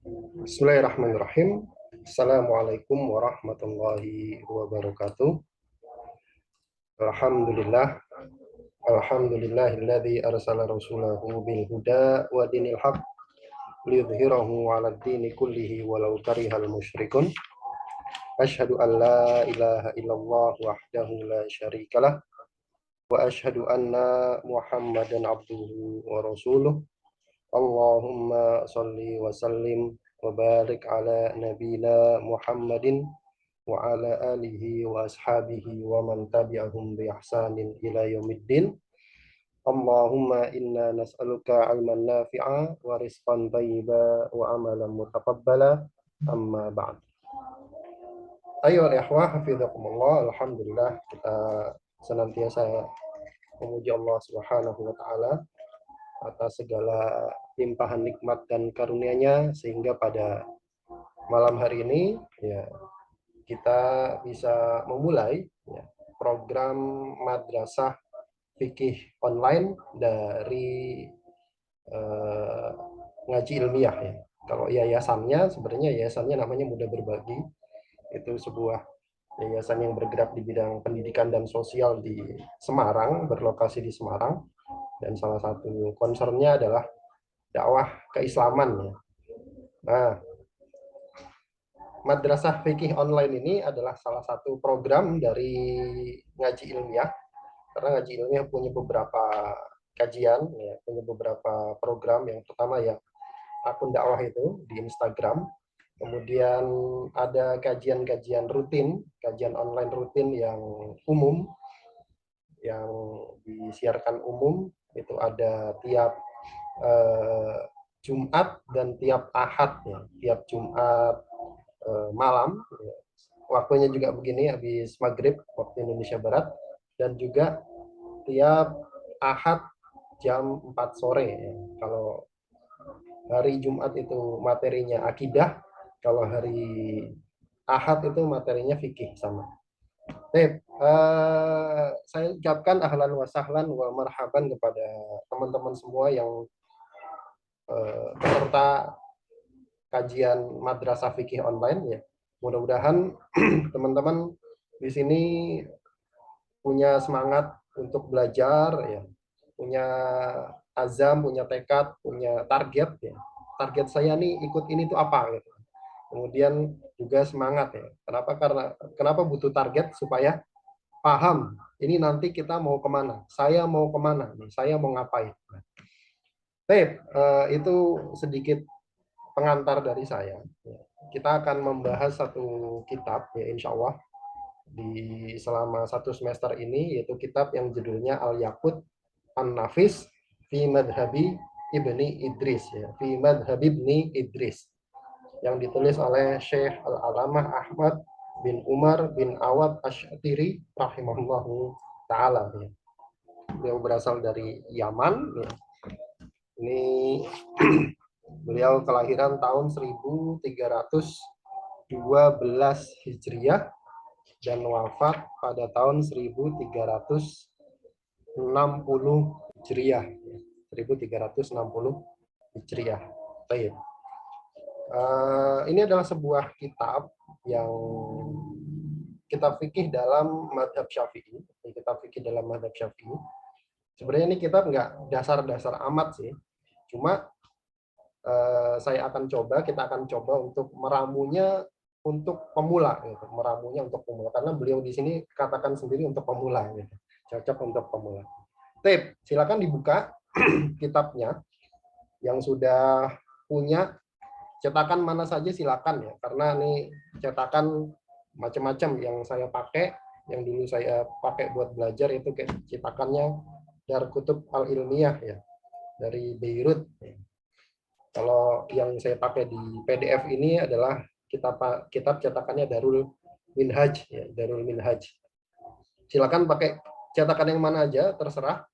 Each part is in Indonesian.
Bismillahirrahmanirrahim. Assalamualaikum warahmatullahi wabarakatuh. Alhamdulillah. Alhamdulillahilladzi arsala rasulahu bil huda wa dinil haq liyudhhirahu 'alad dini kullihi walau karihal musyrikun. Asyhadu an la ilaha illallah wahdahu la syarikalah wa asyhadu anna Muhammadan abduhu wa rasuluh. Allahumma shalli wa sallim wa barik ala nabiyina Muhammadin wa ala alihi wa ashabihi wa man tabi'ahum bi ihsanin ila yaumiddin. Allahumma inna nas'aluka ilman nafi'a wa rizqan thayyiba wa amalan mutaqabbala, amma ba'd. Ayo ikhwah hafizakumullah, alhamdulillah kita senantiasa memuji Allah Subhanahu wa taala atas segala limpahan nikmat dan karunia-Nya, sehingga pada malam hari ini ya kita bisa memulai ya, program madrasah fikih online dari ngaji ilmiah ya. Kalau yayasannya sebenarnya yayasannya namanya Muda Berbagi. Itu sebuah yayasan yang bergerak di bidang pendidikan dan sosial di Semarang, berlokasi di Semarang, dan salah satu concernnya adalah dakwah keislaman ya. Nah, Madrasah Fikih Online ini adalah salah satu program dari Ngaji Ilmiah, karena Ngaji Ilmiah punya beberapa kajian, ya, punya beberapa program. Yang pertama ya akun dakwah itu di Instagram, kemudian ada kajian-kajian rutin, kajian online rutin yang umum, yang disiarkan umum, itu ada tiap Jumat dan tiap Ahad ya, tiap Jumat malam, waktunya juga begini habis maghrib waktu Indonesia Barat, dan juga tiap Ahad jam 4 sore ya. Kalau hari Jumat itu materinya akidah, kalau hari Ahad itu materinya fikih sama. Saya ucapkan ahlan wa sahlan wa marhaban kepada teman-teman semua yang peserta kajian madrasah fikih online ya. Mudah-mudahan teman-teman di sini punya semangat untuk belajar ya, punya azam, punya tekad, punya target ya. Target saya nih ikut ini tuh apa gitu. Kemudian juga semangat ya. Kenapa butuh target? Supaya paham ini nanti kita mau kemana, saya mau kemana, saya mau ngapain. Itu sedikit pengantar dari saya. Kita akan membahas satu kitab ya insya Allah di selama satu semester ini, yaitu kitab yang judulnya Al-Yaqut An-Nafis fi Madhabi Ibni Idris ya, fi Madhabi Ibni Idris, yang ditulis oleh Syekh Al-Alamah Ahmad bin Umar bin Awad Asy-Syatiri rahimahullahu taala ya. Beliau berasal dari Yaman ya. Ini beliau kelahiran tahun 1312 Hijriah dan wafat pada tahun 1360 Hijriah. 1360 Hijriah. Baik. Ini adalah sebuah kitab yang kitab fikih dalam madhab Syafi'i. Kitab fikih dalam madhab Syafi'i. Sebenarnya ini kitab nggak dasar-dasar amat sih. Cuma kita akan coba untuk meramunya untuk pemula, gitu. Meramunya untuk pemula, karena beliau di sini katakan sendiri untuk pemula, gitu. Cocok untuk pemula. Silakan dibuka kitabnya. Yang sudah punya cetakan mana saja silakan ya, karena ini cetakan macam-macam yang saya pakai, yang dulu saya pakai buat belajar itu kayak cetakannya Darkutub Al-Ilmiyah ya, dari Beirut. Kalau yang saya pakai di PDF ini adalah kitab cetakannya Darul Minhaj ya, Darul Minhaj. Silakan pakai cetakan yang mana aja, terserah.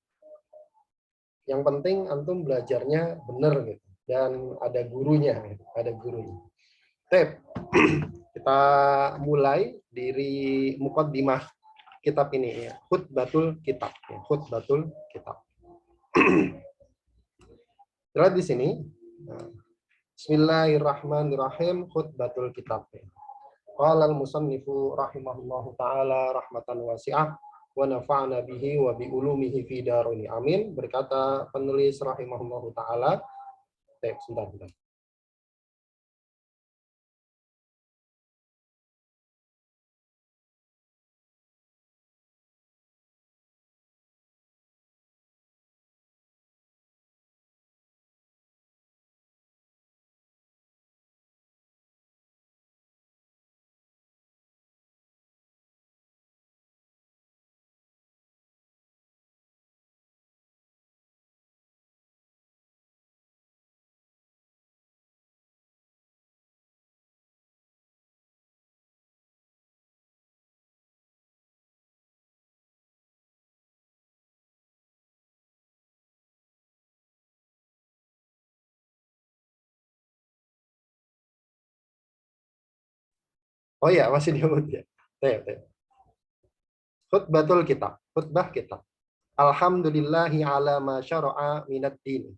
Yang penting antum belajarnya benar gitu, dan ada gurunya gitu, ada gurunya. Kita mulai dari muqaddimah kitab ini ya, khutbatul kitab ya, khutbatul kitab. Lihat di sini. Nah, Bismillahirrahmanirrahim. Khutbatul kitab. Qala al-musannifu rahimahullahu taala rahmatan wasi'ah wa nafa'na bihi wa bi ulumihi fi darini. Amin. Berkata penulis rahimahullahu taala. Sebentar. Oh ya, masih diamut ya. Khutbatul kitab. Khutbah kitab. Alhamdulillahi ala ma syara'a minad din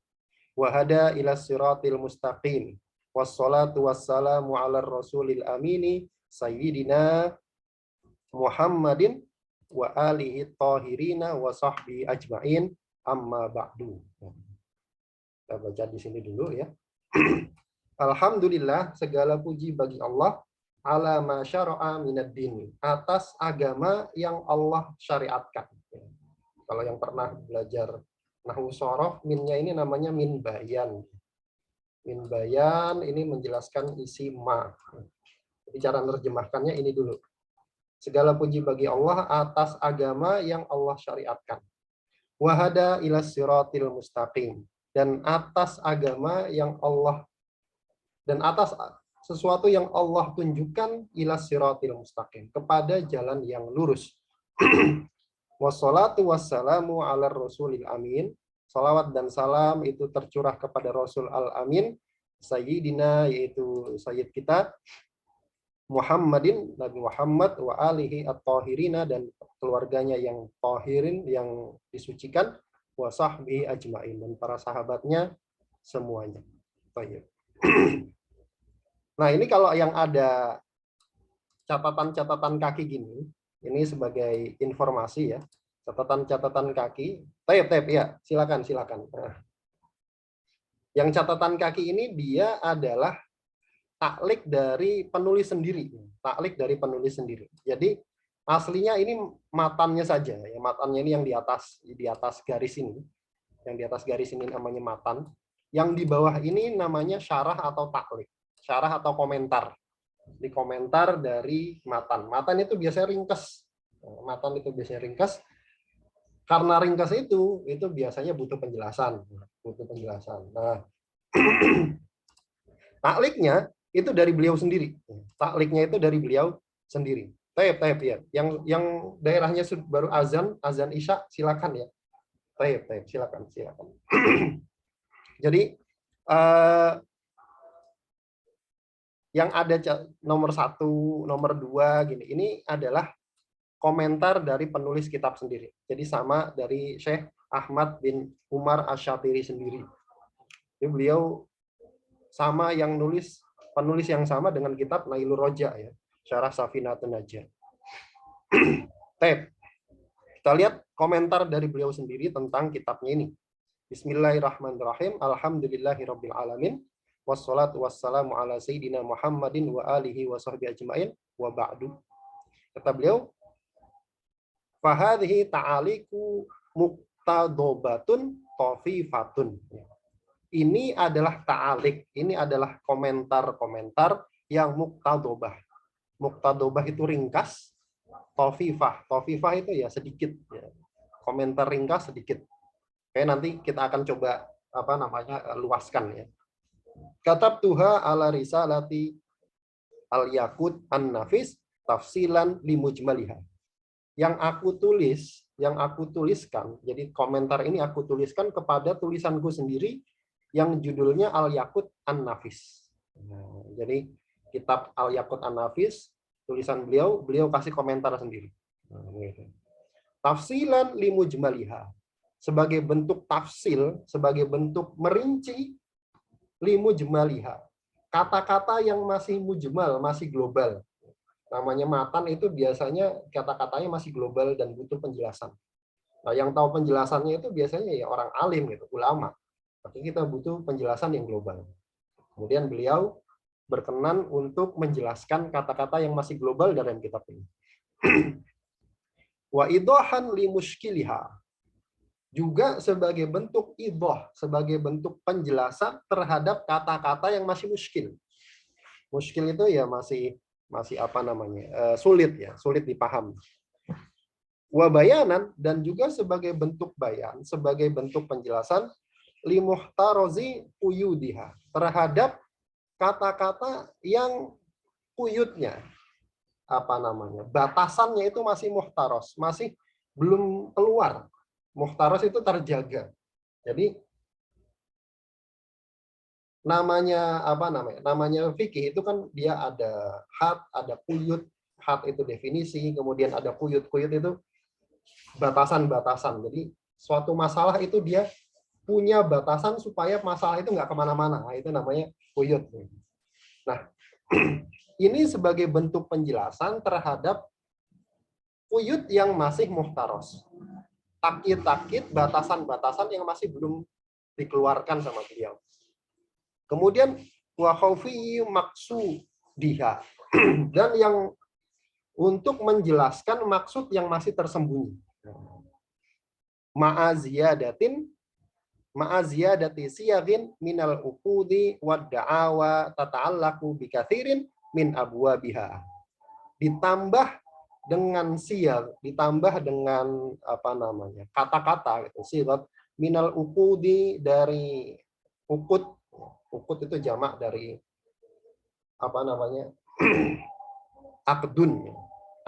wa hada ila siratil mustaqim. Wassalatu wassalamu ala rasulil amini sayyidina Muhammadin wa alihi tahirina wa sahbihi ajma'in, amma ba'du. Kita baca di sini dulu ya. Alhamdulillah, segala puji bagi Allah, ala ma syara'a minad din, atas agama yang Allah syariatkan. Kalau yang pernah belajar nahwu shoroh, minnya ini namanya min bayan. Min bayan ini menjelaskan isi ma. Jadi cara menerjemahkannya ini dulu. Segala puji bagi Allah atas agama yang Allah syariatkan. Wahada ila siratil mustaqim, dan atas agama yang Allah, dan atas sesuatu yang Allah tunjukkan, ila siratil mustaqim, kepada jalan yang lurus. Wassalatu wassalamu ala rasulil amin. Salawat dan salam itu tercurah kepada Rasul al-Amin, Sayyidina, yaitu Sayyid kita, Muhammadin, Nabi Muhammad, wa alihi at-tahirina, dan keluarganya yang tahirin, yang disucikan, wa sahbihi ajma'in, dan para sahabatnya semuanya. Baik. Nah, ini kalau yang ada catatan-catatan kaki gini, ini sebagai informasi ya, catatan-catatan kaki. Tape ya, silakan. Nah, yang catatan kaki ini dia adalah taklik dari penulis sendiri. Taklik dari penulis sendiri. Jadi aslinya ini matannya saja ya, matannya ini yang di atas garis ini. Yang di atas garis ini namanya matan. Yang di bawah ini namanya syarah atau taklik. Syarah atau komentar. Di komentar dari matan. Matan itu biasanya ringkas. Matan itu biasanya ringkas. Karena ringkas itu biasanya butuh penjelasan. Nah, takliknya itu dari beliau sendiri. Takliknya itu dari beliau sendiri. Taib ya. Yang daerahnya baru azan isya, silakan ya. Taib, silakan. Jadi yang ada nomor 1, nomor 2 gini. Ini adalah komentar dari penulis kitab sendiri. Jadi sama dari Syekh Ahmad bin Umar Asy-Syatiri sendiri. Jadi beliau sama yang penulis yang sama dengan kitab Nailur Roja ya, Syarah Safinatun Najah. Kita lihat komentar dari beliau sendiri tentang kitabnya ini. Bismillahirrahmanirrahim. Alhamdulillahirabbil alamin. Wassalatu wassalamu ala sayyidina Muhammadin wa alihi wa sahbihi ajma'in, wa ba'du. Kata beliau, fahadhihi ta'aliku muqtadobatun tofifatun. Ini adalah ta'alik, ini adalah komentar-komentar yang muqtadobah. Muqtadobah itu ringkas, tofifah itu ya sedikit, ya. Komentar ringkas sedikit. Oke, nanti kita akan coba luaskan ya. Katabtuha ala risalati al-Yaqut an-Nafis tafsilan limujmaliha. Yang aku tuliskan, jadi komentar ini aku tuliskan kepada tulisanku sendiri yang judulnya Al-Yaqut An-Nafis. Nah, jadi kitab Al-Yaqut An-Nafis, tulisan beliau kasih komentar sendiri. Tafsilan limujmaliha. Sebagai bentuk tafsil, sebagai bentuk merinci, limujmaliha. Kata-kata yang masih mujmal, masih global. Namanya matan itu biasanya kata-katanya masih global dan butuh penjelasan. Nah, yang tahu penjelasannya itu biasanya ya orang alim gitu, ulama. Tapi kita butuh penjelasan yang global. Kemudian beliau berkenan untuk menjelaskan kata-kata yang masih global dalam kitab ini. Wa idahan li muskiliha. Juga sebagai bentuk idah, sebagai bentuk penjelasan terhadap kata-kata yang masih muskil. Muskil itu ya masih apa namanya? Sulit ya, sulit dipahami. Wa bayanan, dan juga sebagai bentuk bayan, sebagai bentuk penjelasan limuhtarozi uyudiha, terhadap kata-kata yang kuyutnya apa namanya, batasannya itu masih muhtaros, masih belum keluar. Muhtaros itu terjaga. Jadi namanya apa namanya? Namanya fikih itu kan dia ada had, ada kuyut. Had itu definisi, kemudian ada kuyut-kuyut itu batasan-batasan. Jadi suatu masalah itu dia punya batasan supaya masalah itu nggak kemana-mana. Nah, itu namanya kuyut. Nah, ini sebagai bentuk penjelasan terhadap kuyut yang masih muhtaros. Takkit-takkit, batasan-batasan yang masih belum dikeluarkan sama beliau. Kemudian wa khaufi maqsudiha, dan yang untuk menjelaskan maksud yang masih tersembunyi. Ma'aziyadati siyaghin minal uqudi wad da'awa tata'allaqu bi katsirin min abwabiha. Ditambah dengan siyag, ditambah dengan apa namanya? Kata-kata gitu. Siyag minal uqudi, dari ukut. Ukut itu jamak dari apa namanya? Akdun,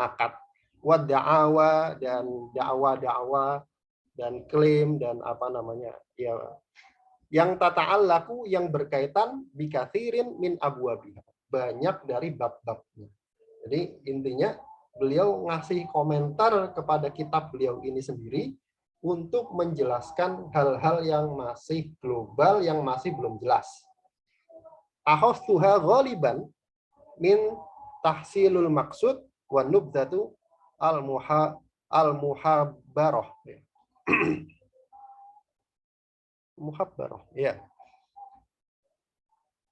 akad. Wad da'awa, dan da'wa dan klaim dan apa namanya? Ya, yang tata'allaku, yang berkaitan bikathirin min abwabiha, banyak dari bab-babnya. Jadi intinya beliau ngasih komentar kepada kitab beliau ini sendiri untuk menjelaskan hal-hal yang masih global, yang masih belum jelas. Akhastuha ghaliban min tahsilul maksud wa nubdatu al-muhabbarah. Muhabbarah, ya.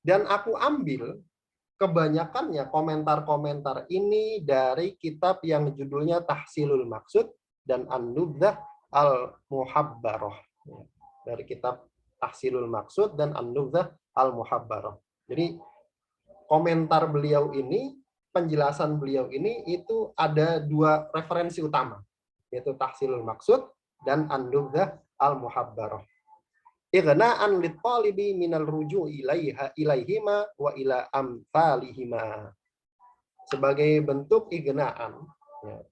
Dan aku ambil kebanyakannya komentar-komentar ini dari kitab yang judulnya Tahsilul Maksud dan An-Nubdzah Al-Muhabbarah. Dari kitab Tahsilul Maksud dan An-Nubdzah Al-Muhabbarah. Jadi komentar beliau ini, penjelasan beliau ini itu ada dua referensi utama, yaitu Tahsilul Maksud dan An-Nubdzah Al-Muhabbarah. Ighna'an lit-talibi minal ruju' ilaihima wa ila amsalihima. Sebagai bentuk ighna'an, ya,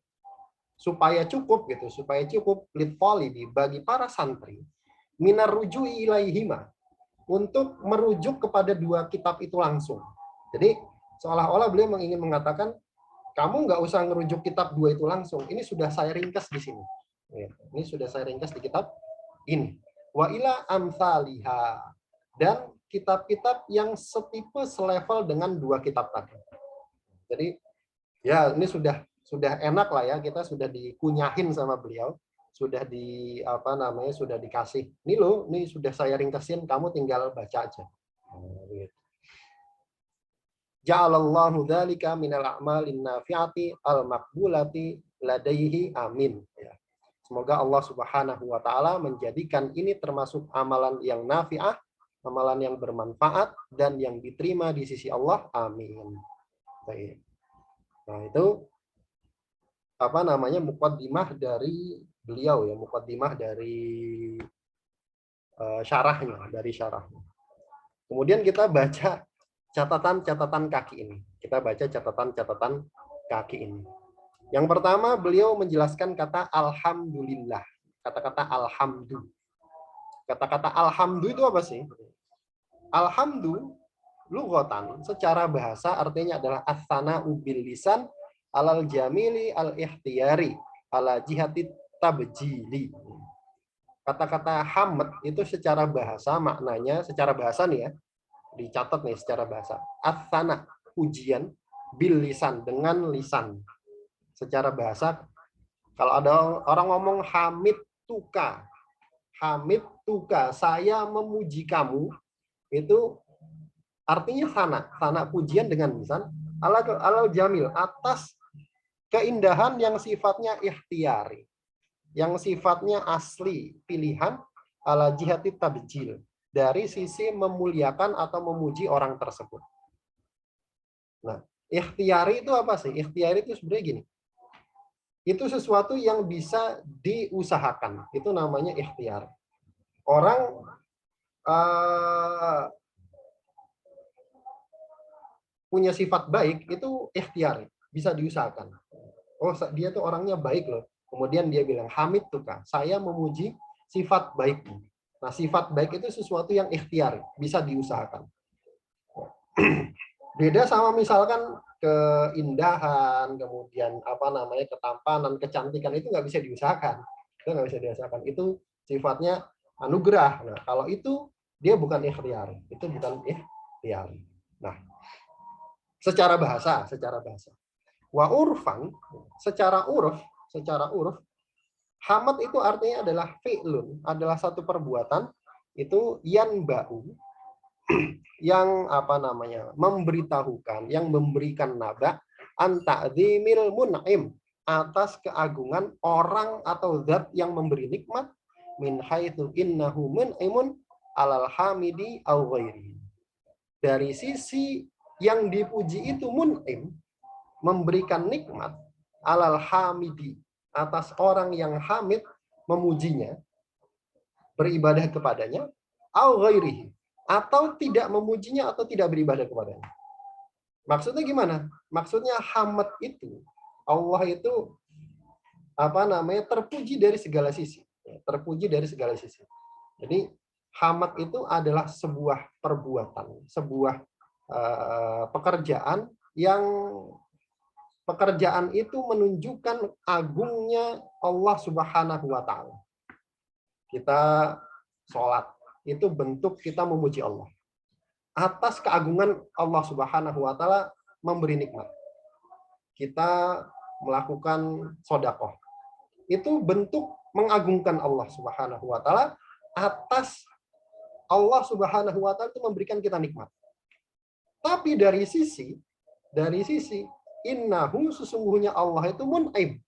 supaya cukup gitu, supaya cukup lit-talibi, bagi para santri, minar ruju'i ilaihima, untuk merujuk kepada dua kitab itu langsung. Jadi seolah-olah beliau ingin mengatakan, kamu nggak usah merujuk kitab dua itu langsung, ini sudah saya ringkas di sini. Ya, ini sudah saya ringkas di kitab ini. Wa ila amsaliha, dan kitab-kitab yang setipe selevel dengan dua kitab tadi. Jadi ya ini sudah enak lah ya, kita sudah dikunyahin sama beliau, sudah di apa namanya, sudah dikasih. Ini loh, ini sudah saya ringkasin, kamu tinggal baca aja. Ja'alallahu dzalika minal a'malin nafi'ati al-maqbulati ladaihi, amin. Ya. Semoga Allah Subhanahu wa taala menjadikan ini termasuk amalan yang nafi'ah, amalan yang bermanfaat dan yang diterima di sisi Allah. Amin. Baik. Nah, itu apa namanya, muqaddimah dari beliau ya, muqaddimah dari syarahnya, dari syarahnya. Kemudian kita baca catatan-catatan kaki ini. Kita baca catatan-catatan kaki ini. Yang pertama, beliau menjelaskan kata alhamdulillah. Kata-kata alhamdu. Kata-kata alhamdu itu apa sih? Alhamdu lughatan, secara bahasa artinya adalah as-sana'u bil lisan alal jamili al-ikhtiyari ala jihati tabjili. Kata-kata hamd itu secara bahasa maknanya, secara bahasa nih ya, dicatat nih secara bahasa. Ats-sana, pujian, bil lisan, dengan lisan. Secara bahasa, kalau ada orang ngomong hamid tuka, saya memuji kamu, itu artinya sana pujian dengan lisan, ala jamil, atas keindahan yang sifatnya ikhtiari, yang sifatnya asli, pilihan, ala jihati tabjil, dari sisi memuliakan atau memuji orang tersebut. Nah, ikhtiari itu apa sih? Ikhtiari itu sebenarnya gini. Itu sesuatu yang bisa diusahakan. Itu namanya ikhtiar. Orang punya sifat baik itu ikhtiar, bisa diusahakan. Oh, dia tuh orangnya baik loh. Kemudian dia bilang, hamid tuh Kak, saya memuji sifat baikmu. Nah, sifat baik itu sesuatu yang ikhtiar, bisa diusahakan. Beda sama misalkan keindahan, kemudian ketampanan, kecantikan, itu nggak bisa diusahakan. Itu nggak bisa diusahakan. Itu sifatnya anugerah. Nah, kalau itu dia bukan ikhtiar, itu bukan ikhtiar. Nah, secara bahasa. Wa urfan, secara uruf, hamad itu artinya adalah fi'lun, adalah satu perbuatan itu yanba'u, yang memberitahukan, yang memberikan naba an ta'dzimil mun'im, atas keagungan orang atau zat yang memberi nikmat, min haitsu innahu mun'imun alal hamidi au ghairi. Dari sisi yang dipuji itu mun'im, memberikan nikmat, alal hamidi, atas orang yang hamid, memujinya, beribadah kepadanya, au ghairihi, atau tidak memujinya atau tidak beribadah kepadanya. Maksudnya gimana? Maksudnya hamad itu, Allah itu terpuji dari segala sisi. Terpuji dari segala sisi. Jadi hamad itu adalah sebuah perbuatan, sebuah pekerjaan yang pekerjaan itu menunjukkan agungnya Allah Subhanahu wa taala. Kita sholat, itu bentuk kita memuji Allah. Atas keagungan Allah Subhanahu wa taala memberi nikmat. Kita melakukan sedekah. Itu bentuk mengagungkan Allah Subhanahu wa taala, atas Allah Subhanahu wa taala itu memberikan kita nikmat. Tapi dari sisi innahu, sesungguhnya Allah itu mun'im,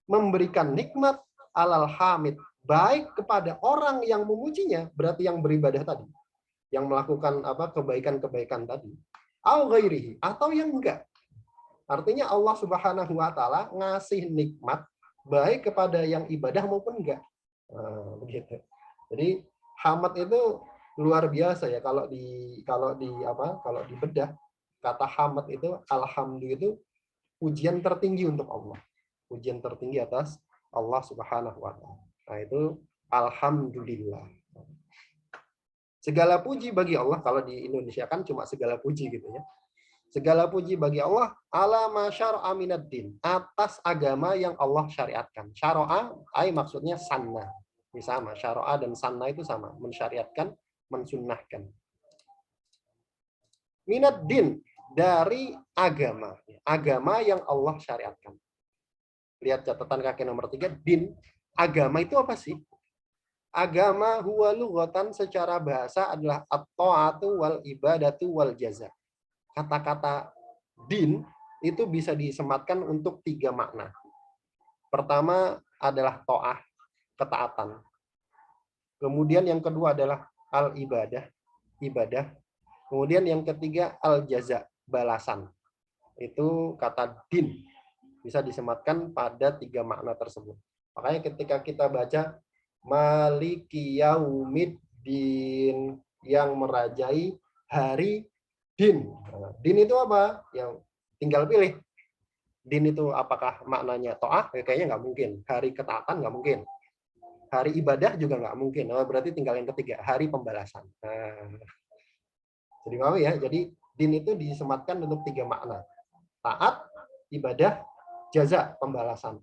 memberikan nikmat alal hamid, baik kepada orang yang memujinya, berarti yang beribadah tadi, yang melakukan kebaikan-kebaikan tadi, au ghairihi, atau yang enggak. Artinya Allah Subhanahu wa taala ngasih nikmat baik kepada yang ibadah maupun enggak. Begitu. Jadi hamad itu luar biasa ya, kalau dibedah, kata hamad itu, alhamdulillah, itu pujian tertinggi untuk Allah. Pujian tertinggi atas Allah Subhanahu wa taala. Nah, itu alhamdulillah. Segala puji bagi Allah, kalau di Indonesia kan cuma segala puji gitu ya. Segala puji bagi Allah ala ma syara'a minad din, atas agama yang Allah syariatkan. Syara'a ai maksudnya sanna. Ini sama, syara'a dan sanna itu sama, mensyariatkan, mensunnahkan. Minad din, dari agama. Agama yang Allah syariatkan. Lihat catatan kaki nomor 3, din. Agama itu apa sih? Agama huwa lughatan, secara bahasa adalah at-ta'atu wal ibadatu wal jaza. Kata-kata din itu bisa disematkan untuk 3 makna. Pertama adalah ta'ah, ketaatan. Kemudian yang kedua adalah al-ibadah, ibadah. Kemudian yang ketiga al-jaza, balasan. Itu kata din bisa disematkan pada 3 makna tersebut. Makanya ketika kita baca Maliki Yaumiddin, yang merajai hari din. Din itu apa? Yang tinggal pilih. Din itu apakah maknanya ta'ah? Kayaknya nggak mungkin. Hari ketaatan nggak mungkin. Hari ibadah juga nggak mungkin. Berarti tinggal yang ketiga, hari pembalasan. Jadi mau ya. Jadi din itu disematkan untuk 3 makna. Taat, ibadah, jaza, pembalasan.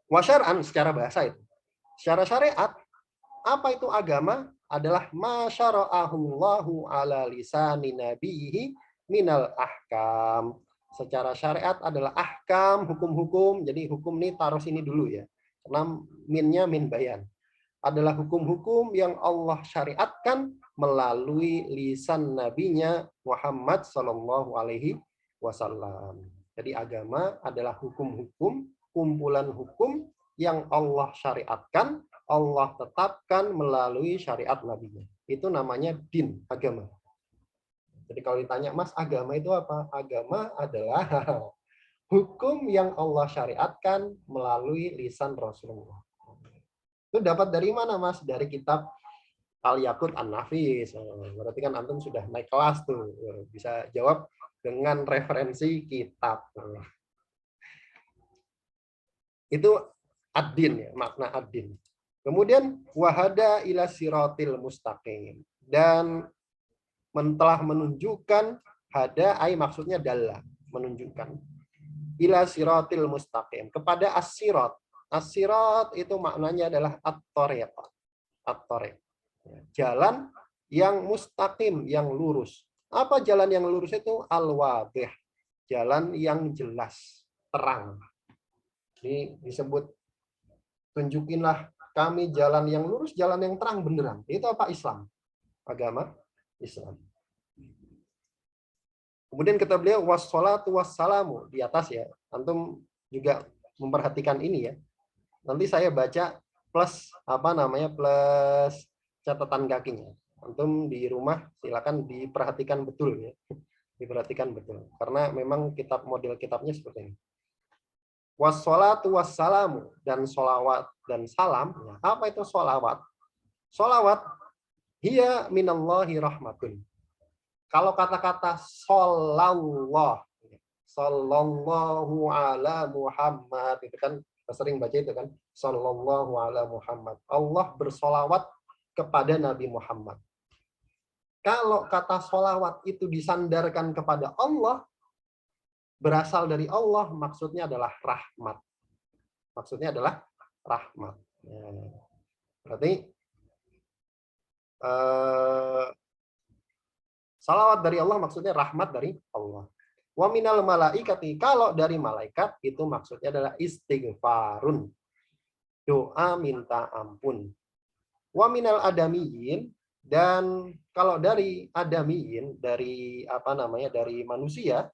Wasyar'an, secara bahasa itu. Secara syariat, apa itu agama? adalah masyara'ahullahu ala lisani nabihi minal ahkam. Secara syariat adalah ahkam, hukum-hukum. Jadi hukum ini taruh sini dulu ya. Karena minnya min bayan. Adalah hukum-hukum yang Allah syariatkan melalui lisan nabinya Muhammad Sallallahu Alaihi Wasallam. Jadi agama adalah hukum-hukum, kumpulan hukum yang Allah syariatkan, Allah tetapkan melalui syariat nabinya. Itu namanya din, agama. Jadi kalau ditanya, Mas, agama itu apa? Agama adalah hukum yang Allah syariatkan melalui lisan Rasulullah. Itu dapat dari mana, Mas? Dari kitab Al-Yaqut An-Nafis. Berarti kan antum sudah naik kelas tuh. Bisa jawab dengan referensi kitab. Itu ad-din ya, makna ad-din. Kemudian wahada ila siratil mustaqim. Dan telah menunjukkan hada ai maksudnya dalla, menunjukkan ila siratil mustaqim, kepada as-sirat. As-sirat itu maknanya adalah at-thariq. At-thariq. Jalan yang mustaqim, yang lurus. Apa jalan yang lurus itu? Al-wadih. Jalan yang jelas, terang. Ini disebut tunjukinlah kami jalan yang lurus, jalan yang terang benderang. Itu apa? Islam. Agama Islam. Kemudian kata beliau wassalatu wassalamu di atas ya. Antum juga memperhatikan ini ya. Nanti saya baca plus apa namanya? Plus catatan kakinya. Antum di rumah silakan diperhatikan betul ya. Diperhatikan betul karena memang kitab model kitabnya seperti ini. Wassalatu wassalamu, dan sholawat dan salam. Apa itu sholawat? Sholawat hiya minallahi rahmatun. Kalau kata-kata shollallah, sallallahu ala Muhammad, itu kan sering baca itu kan, sallallahu ala Muhammad. Allah bersolawat kepada Nabi Muhammad. Kalau kata sholawat itu disandarkan kepada Allah, berasal dari Allah, maksudnya adalah rahmat. Maksudnya adalah rahmat. Berarti salawat dari Allah maksudnya rahmat dari Allah. Wa minal malaikati, kalau dari malaikat itu maksudnya adalah istighfarun. Doa minta ampun. Wa minal adamiyin, dan kalau dari adamiyin, dari apa namanya, dari manusia,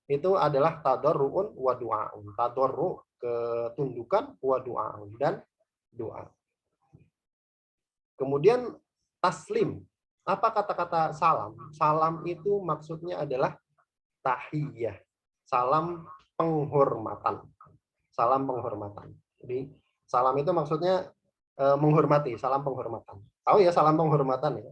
itu adalah tadarruun wa du'aun. Tadarru, ketundukan, wa du'aun, dan doa. Kemudian taslim. Apa kata-kata salam? Salam itu maksudnya adalah tahiyah. Salam penghormatan. Salam penghormatan. Jadi salam itu maksudnya menghormati, salam penghormatan. Tahu ya salam penghormatan ya?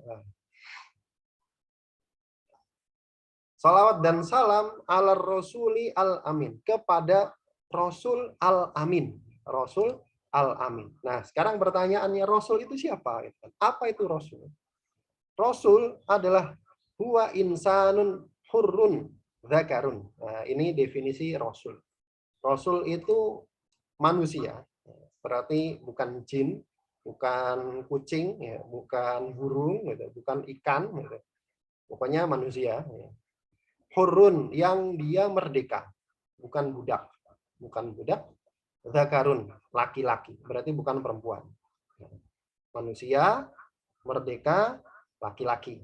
Salawat dan salam ala rasuli al-amin, kepada Rasul al-amin. Rasul al-amin. Nah, sekarang pertanyaannya, Rasul itu siapa? Apa itu Rasul? Rasul adalah huwa insanun hurrun dzakarun. Nah, ini definisi Rasul. Rasul itu manusia. Berarti bukan jin, bukan kucing, ya, bukan burung, gitu, bukan ikan, gitu. Pokoknya manusia. Ya. Hurrun, yang dia merdeka, bukan budak. Bukan budak. Dzakarun, laki-laki. Berarti bukan perempuan. Manusia, merdeka, laki-laki.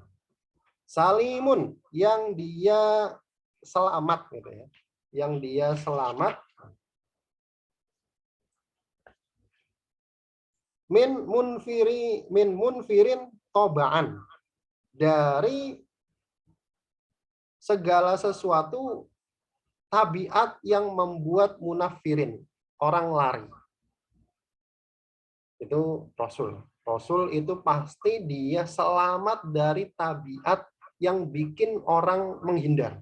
Salimun, yang dia selamat gitu ya. Yang dia selamat min munfirin tobaan, dari segala sesuatu tabiat yang membuat munafirin, orang lari. Itu Rasul. Rasul itu pasti dia selamat dari tabiat yang bikin orang menghindar.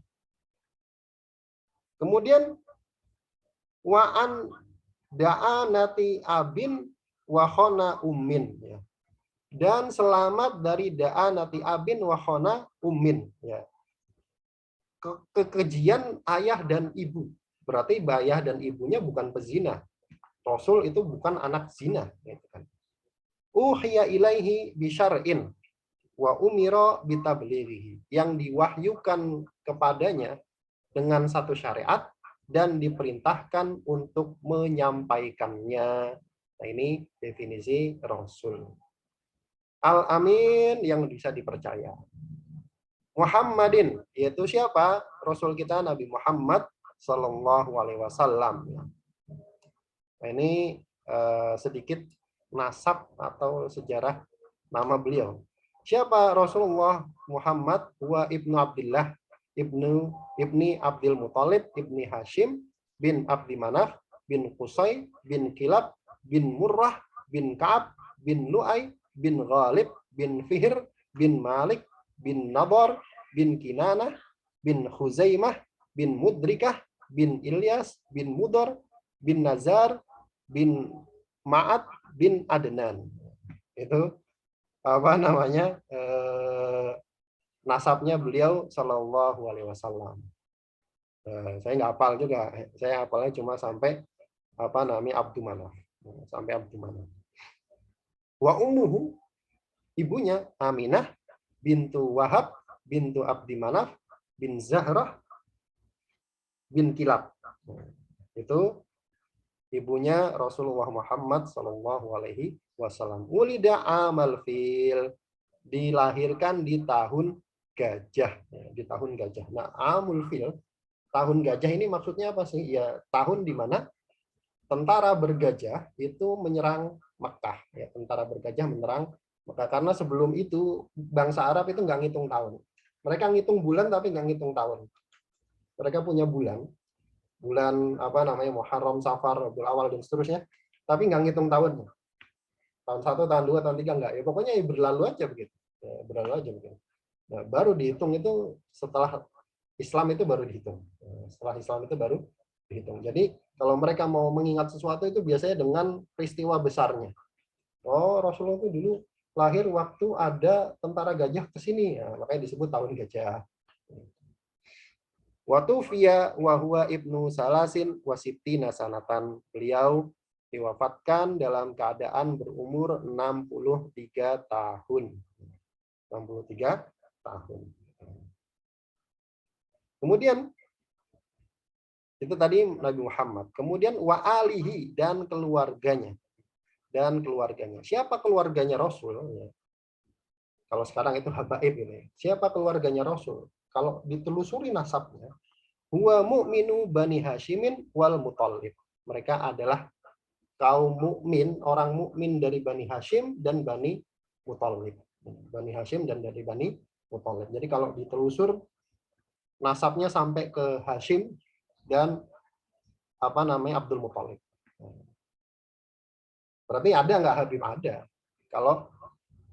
Kemudian wa'an da'anati abin wahona ummin. Ya. Dan selamat dari da'anati abin wahona ummin. Ya. Kekejian ayah dan ibu. Berarti ayah dan ibunya bukan pezina. Rasul itu bukan anak zina. Gitu kan. uhiya ilaihi bisyar'in wa umira bitablighihi, yang diwahyukan kepadanya dengan satu syariat dan diperintahkan untuk menyampaikannya. Nah, ini definisi Rasul. Al-Amin, yang bisa dipercaya. Muhammadin, yaitu siapa? Rasul kita Nabi Muhammad Sallallahu Alaihi Wasallam. Nah, ini sedikit nasab atau sejarah nama beliau. Siapa Rasulullah Muhammad? Wa ibnu Abdullah ibni Abdul Muthalib ibni Hashim bin Abdi Manaf bin Qusay bin Kilab bin Murrah bin Ka'ab bin Lu'ay bin Ghalib bin Fihr bin Malik bin Nadar bin Kinanah bin Khuzaimah bin Mudrikah bin Ilyas bin Mudar bin Nazar bin Ma'ad bin Adnan. Itu apa namanya, nasabnya beliau Shallallahu Alaihi Wasallam. Saya nggak hafal juga, saya hafalnya cuma sampai apa namanya Abdu Manaf, sampai Abdu Manaf. Wa ummuhu, ibunya Aminah bintu Wahab bintu Abdi Manaf bin Zahrah bin Kilab. Itu ibunya Rasulullah Muhammad Sallallahu Alaihi Wasallam. Ulida amal fil, dilahirkan di tahun gajah, di tahun gajah. Nah, amul fil, tahun gajah ini maksudnya apa sih? Ya, tahun di mana tentara bergajah itu menyerang Makkah. Ya, tentara bergajah menyerang Makkah, karena sebelum itu bangsa Arab itu nggak ngitung tahun. Mereka ngitung bulan tapi nggak ngitung tahun. Mereka punya bulan apa namanya Muharram, Safar, Rabiul Awal dan seterusnya, tapi nggak ngitung tahunnya. Tahun 1, tahun 2, tahun 3 nggak. Ya pokoknya ya berlalu aja begitu. Ya, berlalu aja begitu. Nah, baru dihitung itu setelah Islam itu baru dihitung. Setelah Islam itu baru dihitung. Jadi kalau mereka mau mengingat sesuatu itu biasanya dengan peristiwa besarnya. Oh, Rasulullah itu dulu lahir waktu ada tentara gajah ke sini. Nah, makanya disebut tahun gajah. Watufiya wa huwa ibnu salasin wasittina sanatan. Beliau diwafatkan dalam keadaan berumur 63 tahun. 63 tahun. Kemudian itu tadi Nabi Muhammad. Kemudian wa alihi, dan keluarganya. Dan keluarganya. Siapa keluarganya Rasul? Kalau sekarang itu habaib ini. Siapa keluarganya Rasul? Kalau ditelusuri nasabnya, huwa mu'minu Bani Hashimin wal Muthalib. Mereka adalah kaum mukmin, orang mukmin dari Bani Hashim dan Bani Muthalib. Bani Hashim dan dari Bani Muthalib. Jadi kalau ditelusur nasabnya sampai ke Hashim dan apa namanya Abdul Muthalib. Berarti ada nggak Habib? Ada. Kalau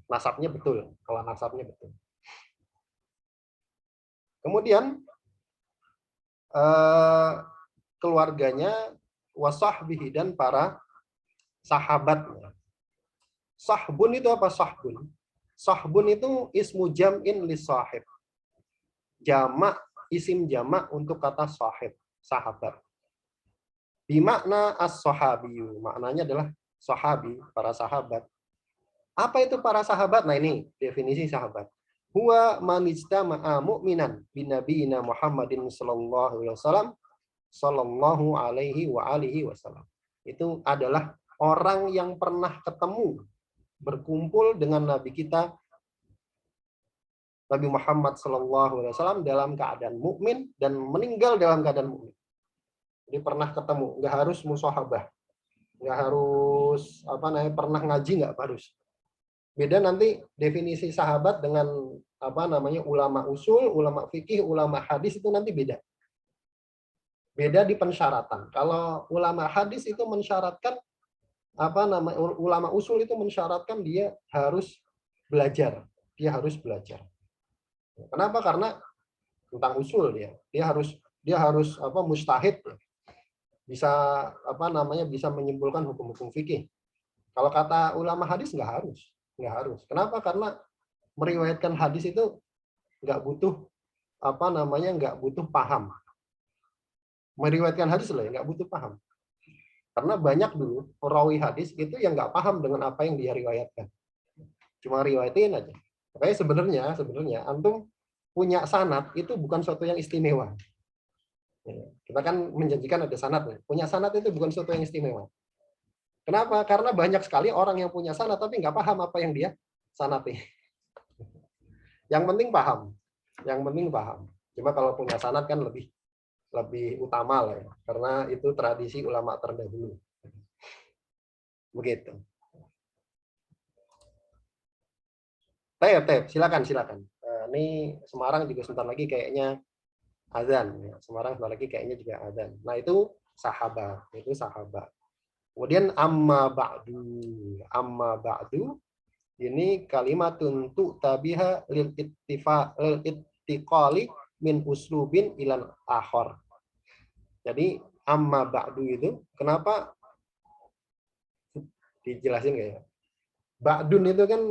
nasabnya betul, kalau nasabnya betul. Kemudian keluarganya wasahbihi, dan para sahabatnya. Sahbun itu apa? Sahbun. Sahbun itu ismu jam'in li sahib. Jamak, isim jamak untuk kata sahib, sahabat. Bimakna as-sahabiyu, maknanya adalah sahabi, para sahabat. Apa itu para sahabat? Nah, ini definisi sahabat. Huwa man ijtama'a mu'minan bin nabiyina Muhammadin sallallahu alaihi wasallam sallallahu alaihi wa alihi wasallam. Itu adalah orang yang pernah ketemu, berkumpul dengan nabi kita Nabi Muhammad sallallahu alaihi wasallam dalam keadaan mukmin dan meninggal dalam keadaan mukmin. Jadi pernah ketemu, nggak harus musahabah, nggak harus apa namanya pernah ngaji, nggak harus. Beda nanti definisi sahabat dengan apa namanya ulama usul, ulama fikih, ulama hadis itu nanti beda. Beda di pensyaratan. Kalau ulama hadis itu mensyaratkan apa namanya ulama usul itu mensyaratkan dia harus belajar, dia harus belajar. Kenapa? Karena tentang usul dia harus apa mustahid, bisa apa namanya bisa menyimpulkan hukum-hukum fikih. Kalau kata ulama hadis nggak harus. Kenapa? Karena meriwayatkan hadis itu nggak butuh apa namanya nggak butuh paham. Meriwayatkan hadis lah nggak butuh paham. Karena banyak dulu perawi hadis itu yang nggak paham dengan apa yang dia riwayatkan. Cuma riwayatin aja. Makanya sebenarnya antum punya sanad itu bukan suatu yang istimewa. Kita kan menjanjikan ada sanad. Punya sanad itu bukan suatu yang istimewa. Kenapa? Karena banyak sekali orang yang punya sanad tapi nggak paham apa yang dia sanati. Yang penting paham. Yang penting paham. Cuma kalau punya sanad kan lebih utama lah ya. Karena itu tradisi ulama terdahulu. Begitu. Tep, silakan. Ini Semarang juga sebentar lagi kayaknya azan. Semarang sebentar lagi kayaknya juga azan. Nah itu sahabat. Kemudian amma ba'du ini kalimatun tabiha lil ittiqali min uslubin ilal akhor. Jadi amma ba'du itu kenapa dijelasin nggak ya? Ba'dun itu kan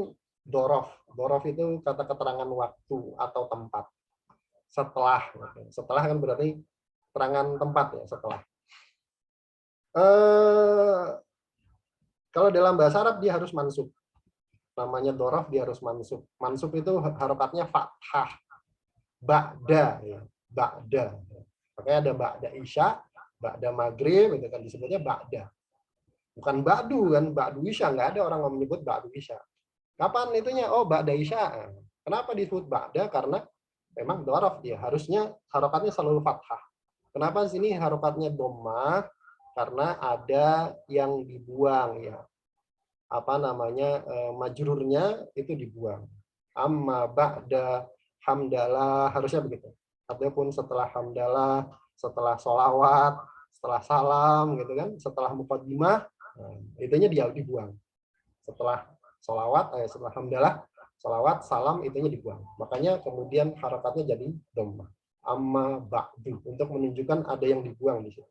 dorof. Dorof itu kata keterangan waktu atau tempat. Setelah kan berarti keterangan tempat ya, setelah. Kalau dalam bahasa Arab dia harus mansub. Namanya dorof dia harus mansub. Mansub itu harokatnya fathah. Ba'da ya, ba'da. Makanya ada ba'da isya, ba'da maghrib itu kan disebutnya ba'da. Bukan ba'du kan, ba'du isya nggak ada orang yang menyebut ba'du isya. Kapan itunya? Oh, ba'da isya. Kenapa disebut ba'da? Karena memang dorof dia harusnya harokatnya selalu fathah. Kenapa di sini harokatnya dhammah? Karena ada yang dibuang ya. Apa namanya? Majrurnya itu dibuang. Amma ba'da hamdalah harusnya begitu. Adapun setelah hamdalah, setelah sholawat, setelah salam gitu kan, setelah muqaddimah, itunya dia dibuang. Setelah sholawat, setelah hamdalah, sholawat, salam itunya dibuang. Makanya kemudian harakatnya jadi dhammah. Amma ba'du untuk menunjukkan ada yang dibuang di situ.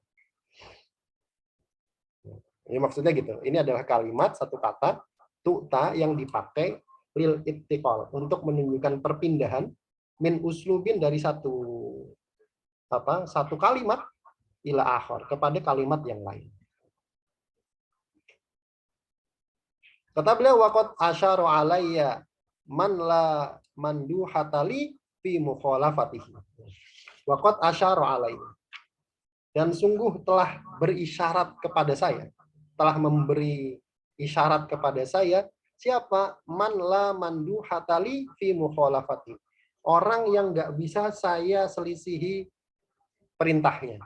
Ini maksudnya gitu. Ini adalah kalimat satu kata tu'ta yang dipakai lil ittiqal untuk menunjukkan perpindahan min uslubin dari satu kalimat ila akhir kepada kalimat yang lain. Kata beliau waqad asyara alayya man la manduhatali fi mukhalafatihi. Waqad asyara alayya. Dan sungguh telah berisyarat kepada saya, telah memberi isyarat kepada saya siapa man la manduhatali fi mukhalafatihi. Orang yang nggak bisa saya selisihi perintahnya.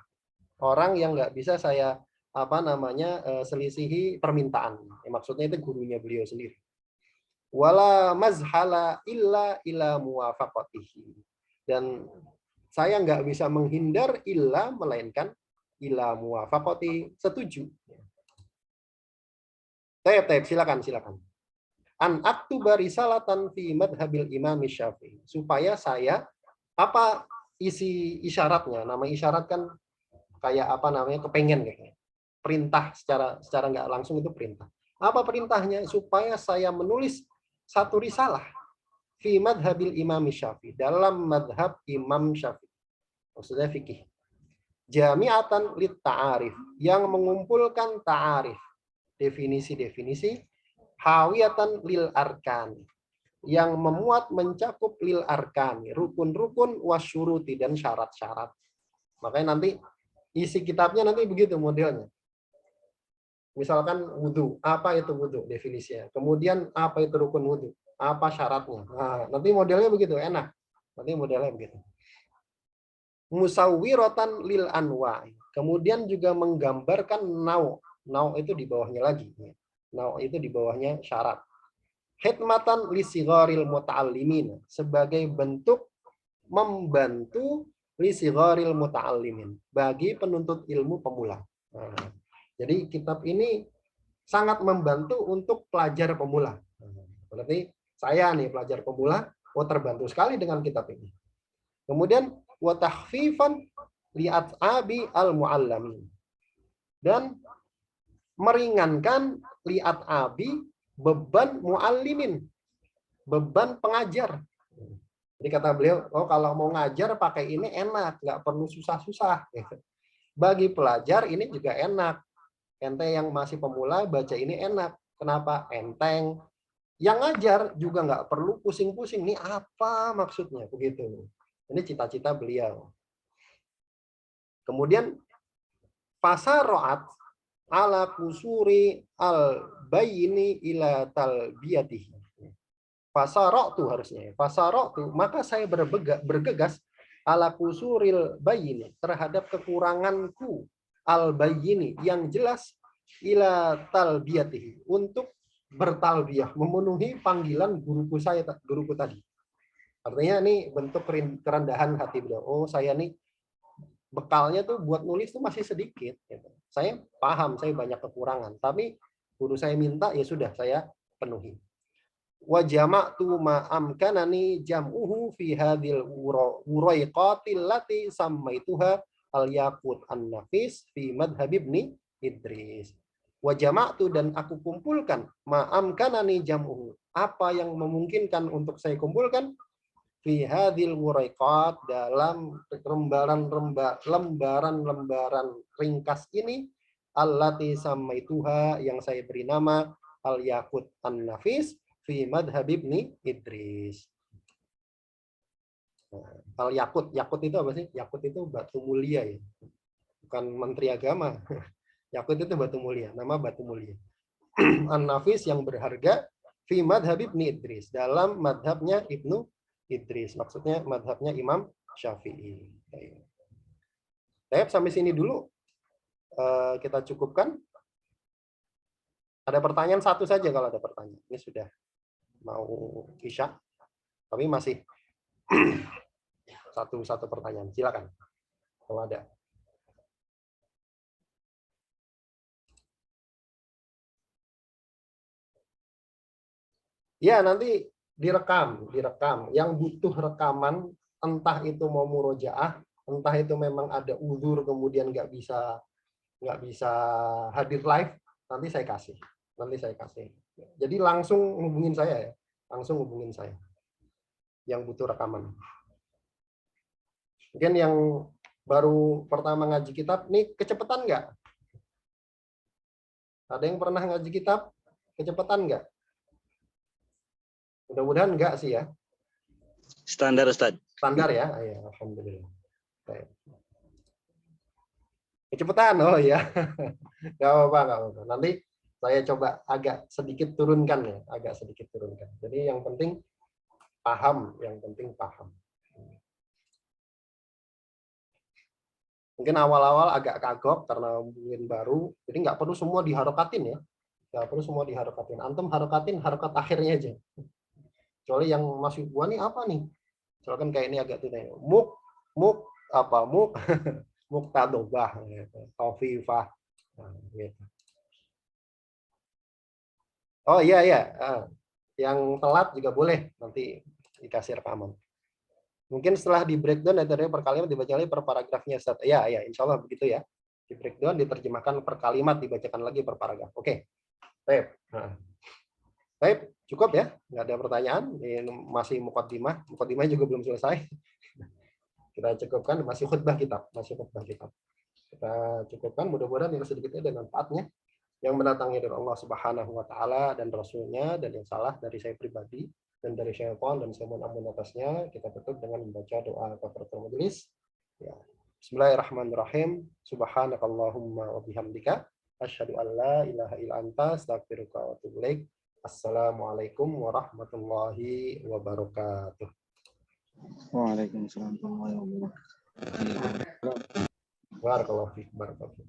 Orang yang nggak bisa saya selisihi permintaan. Maksudnya itu gurunya beliau sendiri. Wala mazhala illa ila muwafaqatihi. Dan saya nggak bisa menghindar illa melainkan ila muwafaqati, setuju. Silakan. An aktuba risalatan fi madhabil Imam Syafi'i. Supaya saya apa isi isyaratnya? Nama isyarat kan kayak kepengen kayaknya. Perintah secara nggak langsung itu perintah. Apa perintahnya? Supaya saya menulis satu risalah fi madhabil Imam Syafi'i, dalam madhab Imam Syafi'i. Maksudnya fikih. Jami'atan lit ta'arif, yang mengumpulkan ta'arif, definisi-definisi, hawiyatan lil arkan, yang memuat mencakup lil arkan, rukun-rukun wasyuruti dan syarat-syarat. Makanya nanti isi kitabnya nanti begitu modelnya. Misalkan wudhu, apa itu wudhu definisinya. Kemudian apa itu rukun wudhu, apa syaratnya. Nah, nanti modelnya begitu, enak. Nanti modelnya begitu. Musawwiratan lil anwa. Kemudian juga menggambarkan nau. Nau itu di bawahnya lagi. Nau itu di bawahnya syarat. Khidmatan li sigharil muta'allimin, sebagai bentuk membantu li sigharil muta'allimin, bagi penuntut ilmu pemula. Nah, jadi kitab ini sangat membantu untuk pelajar pemula. Berarti saya nih pelajar pemula, terbantu sekali dengan kitab ini. Kemudian wa takhfifan li at'abi al-mu'allamin. Dan meringankan li at'abi, beban mu'allimin, beban pengajar. Jadi kata beliau, kalau mau ngajar pakai ini enak, nggak perlu susah-susah. Bagi pelajar ini juga enak. Ente yang masih pemula baca ini enak. Kenapa? Enteng. Yang ngajar juga nggak perlu pusing-pusing. Ini apa maksudnya? Begitu. Ini cita-cita beliau. Kemudian fasaroat ala kusuri al bayini ila talbiyatihi. Fasaroktu harusnya. Fasaroktu, maka saya bergegas ala kusuril bayini, terhadap kekuranganku al bayini yang jelas ila talbiyatihi, untuk bertalbiyah, memenuhi panggilan guruku tadi. Artinya ini bentuk kerendahan hati beliau. Oh, saya nih bekalnya tuh buat nulis tuh masih sedikit. Gitu. Saya paham, saya banyak kekurangan. Tapi guru saya minta, ya sudah, saya penuhi. Wa jama'tu ma amkanani jam'uhu fi hadhil uraiqatil lati sammaituha al-yaqut an-nafis fi madhhab Ibni Idris. Wa jama'tu, dan aku kumpulkan ma amkanani jam'uhu, apa yang memungkinkan untuk saya kumpulkan, fi hadhil uraiqat, dalam lembaran-lembaran ringkas ini, allati sammaituha, yang saya beri nama al-yaqut an-nafis fi madhhab Ibni Idris. Al yakut, yakut itu apa sih? Yakut itu batu mulia ya, bukan menteri agama. Yakut itu batu mulia, nama batu mulia. An-nafis, yang berharga, fi madhhab Ibni Idris, dalam madhabnya Ibnu Idris, maksudnya madhabnya Imam Syafi'i. Baik, sampai sini dulu kita cukupkan. Ada pertanyaan satu saja kalau ada pertanyaan. Ini sudah mau isya, tapi masih satu pertanyaan. Silakan kalau ada. Ya, nanti direkam. Yang butuh rekaman, entah itu mau murojaah, entah itu memang ada uzur kemudian nggak bisa hadir live, nanti saya kasih. Jadi langsung hubungin saya ya, yang butuh rekaman. Mungkin yang baru pertama ngaji kitab, nih kecepatan nggak? Ada yang pernah ngaji kitab? Kecepatan nggak? Mudah-mudahan enggak sih ya. Standar, Ustaz. Standar ya? Ya, alhamdulillah. Kecepatan, oh ya. Nggak apa-apa. Nanti saya coba agak sedikit turunkan ya, Jadi yang penting paham. Mungkin awal-awal agak kagok karena mungkin baru, jadi nggak perlu semua diharokatin ya. Antum harokatin harokat akhirnya aja. Kecuali yang masih gua nih apa nih? Misalkan kayak ini agak tuh muk muktadobah gitu. Tawfifah gitu. Oh iya, yang telat juga boleh nanti dikasih rekaman. Mungkin setelah di breakdown dari per kalimat dibaca lagi per paragrafnya. Ya, insya Allah begitu ya. Di breakdown diterjemahkan per kalimat, dibacakan lagi per paragraf. Oke. Baik, cukup ya. Nggak ada pertanyaan. Ini masih mukaddimah. Mukaddimahnya juga belum selesai. Kita cukupkan, masih khutbah kitab. Kita cukupkan, mudah-mudahan yang sedikitnya ada manfaatnya. Yang mendatangnya dari Allah Subhanahu wa taala dan Rasulnya, dan yang salah dari saya pribadi dan dari syaitan, dan saya mohon ampun atasnya. Kita tutup dengan membaca doa kafaratul majelis. Ya. Bismillahirrahmanirrahim. Subhanakallahumma wa bihamdika asyhadu an la ilaha illa anta astaghfiruka wa atubu ilaik. Assalamualaikum warahmatullahi wabarakatuh. Waalaikumsalam warahmatullahi wabarakatuh. Barakallahu fiik.